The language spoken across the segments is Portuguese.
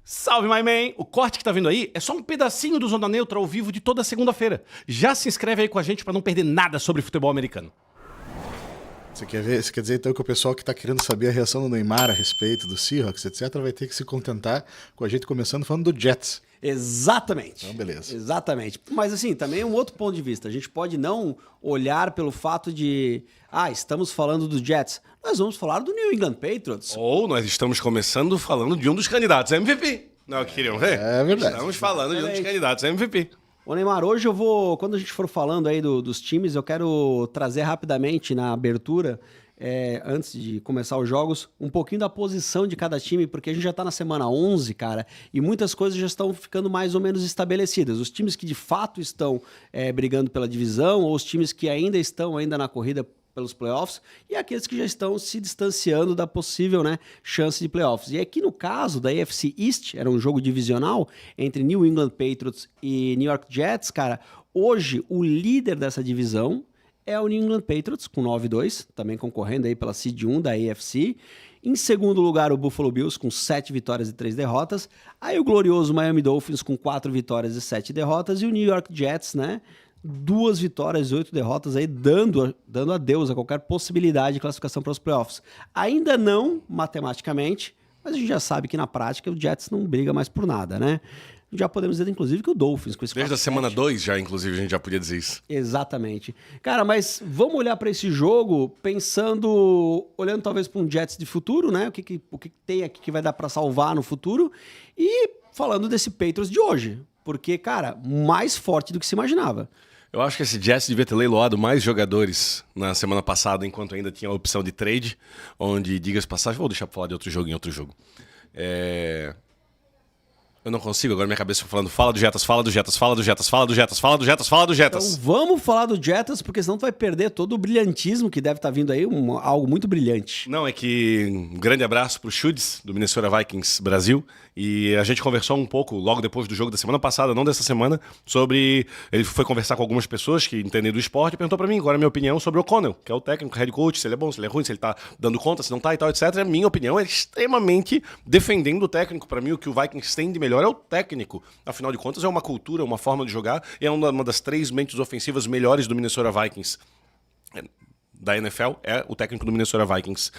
Salve, my man! O corte que tá vindo aí é só um pedacinho do Zona Neutra ao vivo de toda segunda-feira. Já se inscreve aí com a gente pra não perder nada sobre futebol americano. Você quer dizer então que o pessoal que tá querendo saber a reação do Neymar a respeito do Seahawks, etc., vai ter que se contentar com a gente começando falando do Jets. Exatamente. Então, beleza. Exatamente. Mas assim, também é um outro ponto de vista. A gente pode não olhar pelo fato de, estamos falando do Jets. Nós vamos falar do New England Patriots. Ou nós estamos começando falando de um dos candidatos a MVP. Não é o que queriam ver? É verdade. Estamos falando de um dos candidatos a MVP. Ô Neymar, hoje eu vou, quando a gente for falando aí dos times, eu quero trazer rapidamente na abertura, antes de começar os jogos, um pouquinho da posição de cada time, porque a gente já tá na semana 11, cara, e muitas coisas já estão ficando mais ou menos estabelecidas. Os times que de fato estão brigando pela divisão, ou os times que ainda estão na corrida pelos playoffs, e aqueles que já estão se distanciando da possível chance de playoffs. E aqui no caso da AFC East, era um jogo divisional entre New England Patriots e New York Jets, cara, hoje o líder dessa divisão é o New England Patriots, com 9-2, também concorrendo aí pela Seed 1 da AFC. Em segundo lugar, o Buffalo Bills, com 7 vitórias e 3 derrotas. Aí o glorioso Miami Dolphins, com 4 vitórias e 7 derrotas. E o New York Jets, 2 vitórias e 8 derrotas, aí dando adeus a qualquer possibilidade de classificação para os playoffs. Ainda não, matematicamente, mas a gente já sabe que na prática o Jets não briga mais por nada, Já podemos dizer, inclusive, que o Dolphins... com esse Desde a semana 2 já, inclusive, a gente já podia dizer isso. Exatamente. Cara, mas vamos olhar para esse jogo olhando talvez para um Jets de futuro, O que tem aqui que vai dar para salvar no futuro, e falando desse Patriots de hoje, porque, cara, mais forte do que se imaginava. Eu acho que esse Jets devia ter leiloado mais jogadores na semana passada, enquanto ainda tinha a opção de trade, onde, diga-se passagem, vou deixar pra falar de outro jogo em outro jogo. Eu não consigo, agora minha cabeça foi falando, fala do Jetas, fala do Jetas, fala do Jetas, fala do Jetas, fala do Jetas, fala do Jetas. Então vamos falar do Jetas, porque senão tu vai perder todo o brilhantismo que deve estar vindo aí, algo muito brilhante. Não, é que um grande abraço pro Chudes, do Minnesota Vikings Brasil, e a gente conversou um pouco, logo depois do jogo da semana passada, não dessa semana, sobre... Ele foi conversar com algumas pessoas que entendem do esporte e perguntou pra mim, agora a minha opinião sobre o O'Connell, que é o técnico, head coach, se ele é bom, se ele é ruim, se ele tá dando conta, se não tá e tal, etc. A minha opinião é extremamente defendendo o técnico. Pra mim, o que o Vikings tem de melhor é o técnico. Afinal de contas, é uma cultura, uma forma de jogar, e é uma das 3 mentes ofensivas melhores do Minnesota Vikings. Da NFL, é o técnico do Minnesota Vikings.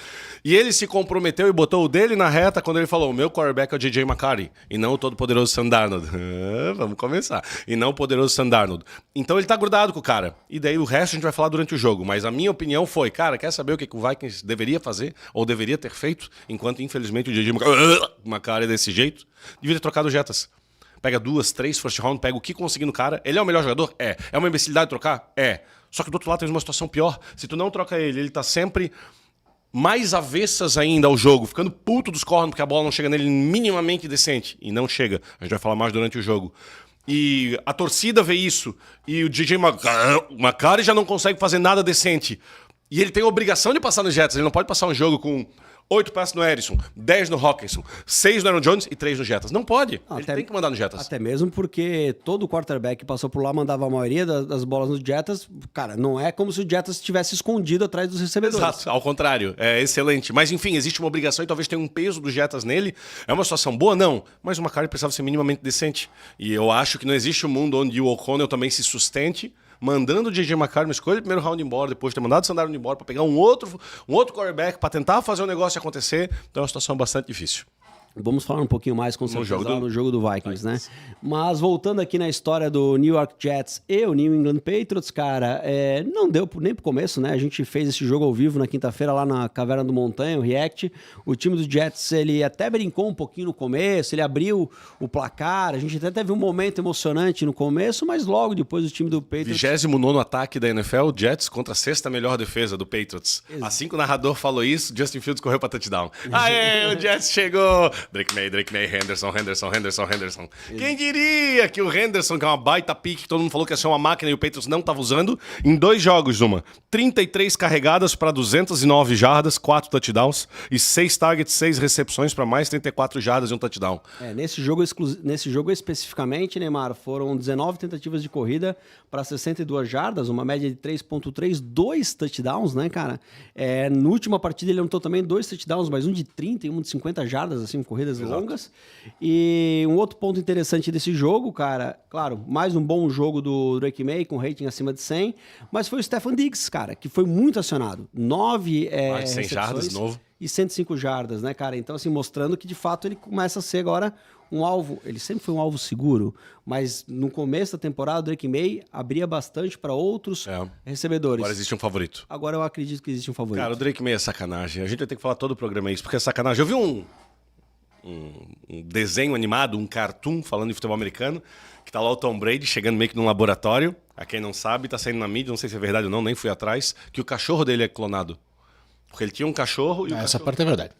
E ele se comprometeu e botou o dele na reta quando ele falou, o meu quarterback é o J.J. McCarthy, e não o todo-poderoso Sam Darnold. Vamos começar. E não o poderoso Sam Darnold. Então ele tá grudado com o cara. E daí o resto a gente vai falar durante o jogo. Mas a minha opinião foi, cara, quer saber o que o Vikings deveria fazer, ou deveria ter feito, enquanto infelizmente o J.J. McCarthy é desse jeito? Devia ter trocado o Jetas. Pega 2, 3 first round, pega o que conseguir no cara. Ele é o melhor jogador? É. É uma imbecilidade trocar? É. Só que do outro lado tem uma situação pior. Se tu não troca ele tá sempre mais avessas ainda ao jogo, ficando puto dos cornos porque a bola não chega nele minimamente decente. E não chega. A gente vai falar mais durante o jogo. E a torcida vê isso. E o J.J. McCarthy já não consegue fazer nada decente. E ele tem a obrigação de passar no Jets. Ele não pode passar um jogo com 8 passes no Edison, 10 no Hockenson, 6 no Aaron Jones e 3 no Jetas. Não pode. Ele tem que mandar no Jetas. Até mesmo porque todo quarterback que passou por lá mandava a maioria das bolas no Jetas. Cara, não é como se o Jetas estivesse escondido atrás dos recebedores. Exato, ao contrário. É excelente. Mas enfim, existe uma obrigação e talvez tenha um peso do Jetas nele. É uma situação boa? Não. Mas o McCarthy precisava ser minimamente decente. E eu acho que não existe um mundo onde o O'Connell também se sustente mandando o J.J. McCarthy, escolha o primeiro round embora, depois de ter mandado o Sam Darnold embora para pegar um outro quarterback para tentar fazer o negócio acontecer. Então é uma situação bastante difícil. Vamos falar um pouquinho mais com certeza no jogo do Vikings, Mas voltando aqui na história do New York Jets e o New England Patriots, cara, não deu nem pro começo, A gente fez esse jogo ao vivo na quinta-feira lá na Caverna do Montanha, o React. O time do Jets, ele até brincou um pouquinho no começo, ele abriu o placar, a gente até teve um momento emocionante no começo, mas logo depois o time do Patriots... 29º ataque da NFL, Jets contra a 6ª melhor defesa do Patriots. Assim que o narrador falou isso, Justin Fields correu para touchdown. Aê, o Jets chegou! Drake May, Henderson. Quem diria que o Henderson, que é uma baita pique, que todo mundo falou que ia ser uma máquina e o Patriots não estava usando, em 2 jogos, 33 carregadas para 209 jardas, 4 touchdowns, e 6 targets, 6 recepções para mais 34 jardas e um touchdown. Nesse jogo especificamente, Neymar, foram 19 tentativas de corrida para 62 jardas, uma média de 3.3, 2 touchdowns, cara? Na última partida ele anotou também 2 touchdowns, mais um de 30 e um de 50 jardas, assim, corridas longas. E um outro ponto interessante desse jogo, cara, claro, mais um bom jogo do Drake May, com rating acima de 100, mas foi o Stefan Diggs, cara, que foi muito acionado. 9 mais de 100 jardas de novo. E 105 jardas, né, cara? Então, assim, mostrando que, de fato, ele começa a ser agora um alvo. Ele sempre foi um alvo seguro, mas no começo da temporada, o Drake May abria bastante para outros recebedores. Agora existe um favorito. Agora eu acredito que existe um favorito. Cara, o Drake May é sacanagem. A gente vai ter que falar todo o programa isso, porque é sacanagem. Eu vi um desenho animado, um cartoon falando de futebol americano, que tá lá o Tom Brady chegando meio que num laboratório. A quem não sabe, tá saindo na mídia, não sei se é verdade ou não, nem fui atrás, que o cachorro dele é clonado. Porque ele tinha um cachorro e Essa parte é verdade.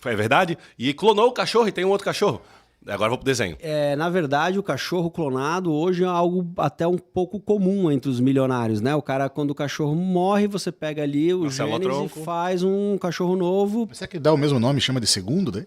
É verdade? E clonou o cachorro e tem um outro cachorro. Agora vou pro desenho. Na verdade, o cachorro clonado hoje é algo até um pouco comum entre os milionários, né? O cara, quando o cachorro morre, você pega ali os genes e faz um cachorro novo. Mas será que dá o mesmo nome e chama de segundo, daí?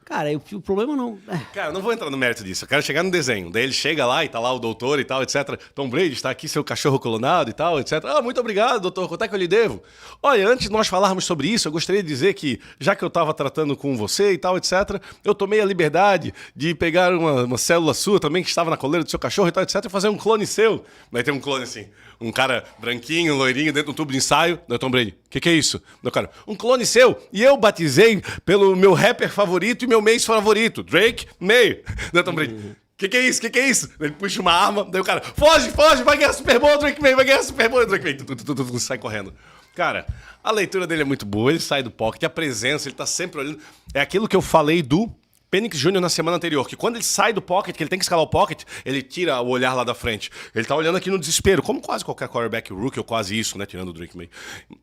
Cara, o problema não... Cara, eu não vou entrar no mérito disso. Eu quero chegar no desenho. Daí ele chega lá e tá lá o doutor e tal, etc. Tom Brady, está aqui seu cachorro clonado e tal, etc. Ah, muito obrigado, doutor. Quanto é que eu lhe devo? Olha, antes de nós falarmos sobre isso, eu gostaria de dizer que, já que eu estava tratando com você e tal, etc., eu tomei a liberdade de pegar uma célula sua também, que estava na coleira do seu cachorro e tal, etc., e fazer um clone seu. Daí tem um clone assim, um cara branquinho, loirinho, dentro de um tubo de ensaio. Daí Tom Brady, o que é isso? Daí, cara, um clone seu. E eu batizei pelo meu rapper favorito e meu mês favorito, Drake May. Daí Tom Brady, que é isso? Que é isso? Daí ele puxa uma arma, daí o cara, foge, vai ganhar Super Bowl, Drake May, vai ganhar Super Bowl, Drake May, sai correndo. Cara, a leitura dele é muito boa, ele sai do pocket, a presença, ele tá sempre olhando. É aquilo que eu falei do Penix Jr. na semana anterior, que quando ele sai do pocket, que ele tem que escalar o pocket, ele tira o olhar lá da frente. Ele tá olhando aqui no desespero, como quase qualquer quarterback rookie, ou quase isso, né, tirando o Drake May.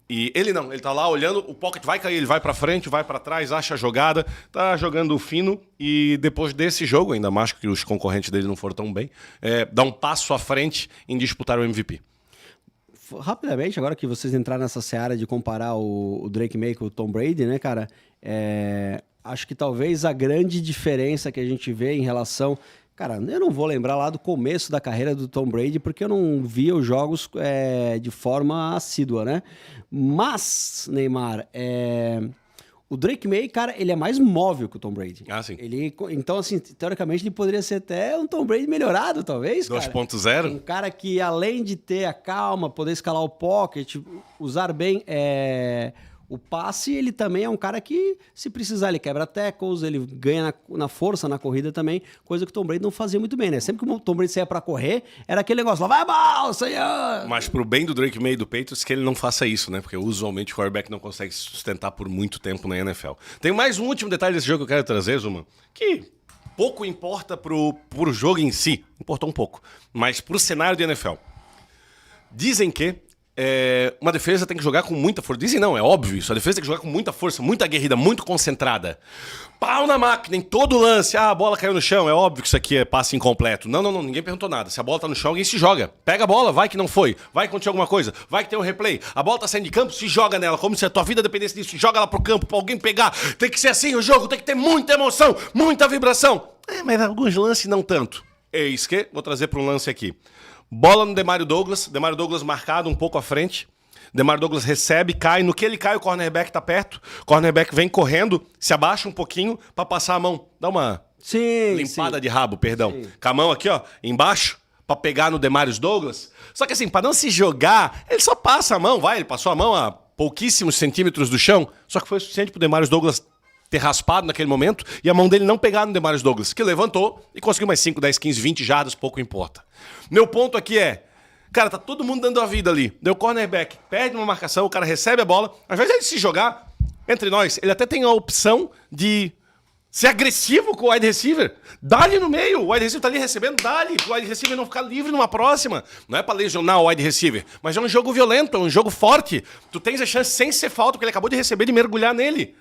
E ele não, ele tá lá olhando, o pocket vai cair, ele vai pra frente, vai pra trás, acha a jogada, tá jogando fino, e depois desse jogo, ainda mais que os concorrentes dele não foram tão bem, dá um passo à frente em disputar o MVP. Rapidamente, agora que vocês entraram nessa seara de comparar o Drake May com o Tom Brady, né, cara, acho que talvez a grande diferença que a gente vê em relação... Cara, eu não vou lembrar lá do começo da carreira do Tom Brady, porque eu não via os jogos de forma assídua, né? Mas, Neymar, o Drake May, cara, ele é mais móvel que o Tom Brady. Ah, sim. Então, assim, teoricamente, ele poderia ser até um Tom Brady melhorado, talvez, 2.0? Um cara que, além de ter a calma, poder escalar o pocket, usar bem... O passe, ele também é um cara que, se precisar, ele quebra tackles, ele ganha na força, na corrida também, coisa que o Tom Brady não fazia muito bem, né? Sempre que o Tom Brady saía pra correr, era aquele negócio, lá vai a bola, senhor! Mas pro bem do Drake May e do Patriots, que ele não faça isso, né? Porque usualmente o quarterback não consegue se sustentar por muito tempo na NFL. Tem mais um último detalhe desse jogo que eu quero trazer, Zuma, que pouco importa pro jogo em si, importou um pouco, mas pro cenário de NFL. Dizem que uma defesa tem que jogar com muita força. Dizem não, é óbvio isso. A defesa tem que jogar com muita força, muito aguerrida, muito concentrada. Pau na máquina, em todo lance. Ah, a bola caiu no chão. É óbvio que isso aqui é passe incompleto. Não, ninguém perguntou nada. Se a bola tá no chão, alguém se joga. Pega a bola, vai que não foi. Vai que aconteceu alguma coisa. Vai que tem um replay. A bola tá saindo de campo, se joga nela. Como se a tua vida dependesse disso. Joga ela pro campo pra alguém pegar. Tem que ser assim o jogo. Tem que ter muita emoção, muita vibração. Mas alguns lances não tanto. Eis que, vou trazer para um lance aqui. Bola no Demario Douglas marcado um pouco à frente. Demario Douglas recebe, cai. No que ele cai, o cornerback tá perto. O cornerback vem correndo, se abaixa um pouquinho para passar a mão. Dá uma limpada de rabo, perdão. Sim. Com a mão aqui, ó, embaixo, para pegar no Demario Douglas. Só que assim, para não se jogar, ele só passa a mão, ele passou a mão a pouquíssimos centímetros do chão. Só que foi suficiente pro Demario Douglas ter raspado naquele momento e a mão dele não pegar no Demario Douglas, que levantou e conseguiu mais 5, 10, 15, 20 jardas, pouco importa. Meu ponto aqui cara, tá todo mundo dando a vida ali. Deu cornerback, perde uma marcação, o cara recebe a bola, ao invés de ele se jogar, entre nós, ele até tem a opção de ser agressivo com o wide receiver. Dá-lhe no meio, o wide receiver tá ali recebendo, dá-lhe, o wide receiver não ficar livre numa próxima. Não é pra lesionar o wide receiver, mas é um jogo violento, é um jogo forte. Tu tens a chance, sem ser falta, porque ele acabou de receber, de mergulhar nele.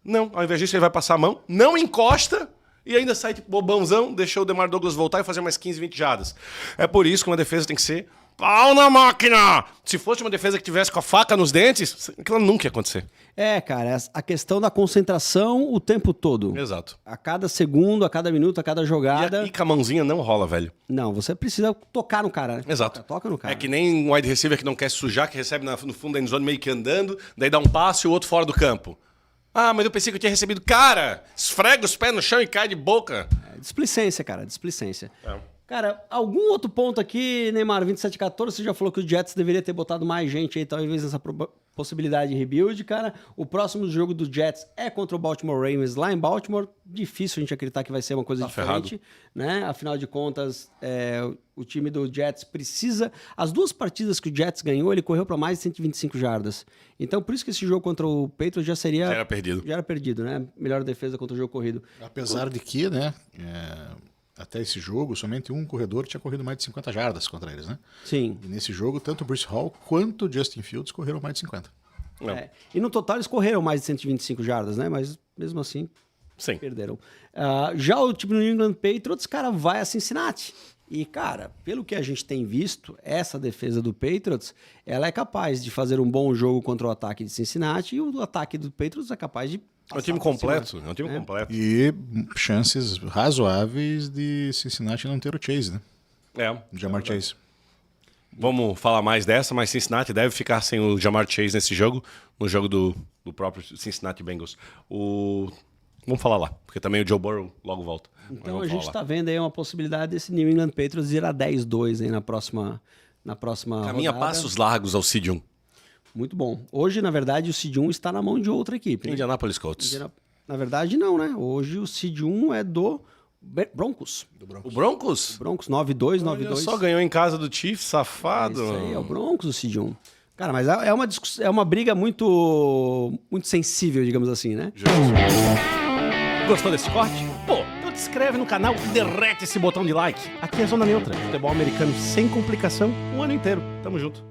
Não, ao invés disso ele vai passar a mão, não encosta e ainda sai tipo bobãozão, deixou o Demario Douglas voltar e fazer mais 15, 20 jardas. É por isso que uma defesa tem que ser pau na máquina! Se fosse uma defesa que tivesse com a faca nos dentes, aquilo nunca ia acontecer. Cara, a questão da concentração o tempo todo. Exato. A cada segundo, a cada minuto, a cada jogada. E com a mãozinha não rola, velho. Não, você precisa tocar no cara, né? Exato. Toca no cara. É que nem um wide receiver que não quer sujar, que recebe no fundo da endzone meio que andando, daí dá um passe e o outro fora do campo. Ah, mas eu pensei que eu tinha recebido. Cara, esfrega os pés no chão e cai de boca. Displicência, cara, displicência. É. Cara, algum outro ponto aqui, Neymar, 27-14, você já falou que o Jets deveria ter botado mais gente aí, talvez nessa possibilidade de rebuild, cara. O próximo jogo do Jets é contra o Baltimore Ravens lá em Baltimore. Difícil a gente acreditar que vai ser uma coisa diferente, né? Afinal de contas, o time do Jets precisa... As duas partidas que o Jets ganhou, ele correu para mais de 125 jardas. Então, por isso que esse jogo contra o Patriots já seria... Já era perdido. Já era perdido, né? Melhor defesa contra o jogo corrido. Apesar de que, né, até esse jogo, somente um corredor tinha corrido mais de 50 jardas contra eles, né? Sim. E nesse jogo, tanto o Breece Hall quanto o Justin Fields correram mais de 50. E no total eles correram mais de 125 jardas, né? Mas mesmo assim, Sim. perderam. Já o time do New England Patriots, cara, vai a Cincinnati. E, cara, pelo que a gente tem visto, essa defesa do Patriots, ela é capaz de fazer um bom jogo contra o ataque de Cincinnati e o ataque do Patriots é capaz de... É um time completo. É um time completo. E chances razoáveis de Cincinnati não ter o Chase, né? Jamar Chase. Vamos falar mais dessa, mas Cincinnati deve ficar sem o Jamar Chase nesse jogo, no jogo do próprio Cincinnati Bengals. Vamos falar lá, porque também o Joe Burrow logo volta. Então a gente está vendo aí uma possibilidade desse New England Patriots ir a 10-2 aí na próxima Caminha rodada. passos largos ao Seed 1. Muito bom. Hoje, na verdade, o Seed 1 está na mão de outra equipe. Né? Indianapolis Colts. Na verdade, não, né? Hoje o Seed 1 é do Broncos. O Broncos? Broncos, 9-2, 9-2. Só ganhou em casa do Chiefs, safado. Isso aí, é o Broncos, o Seed 1. Cara, mas é uma briga muito sensível, digamos assim, né? Gostou desse corte? Pô, então te inscreve no canal e derrete esse botão de like. Aqui é Zona Neutra, futebol americano sem complicação o ano inteiro. Tamo junto.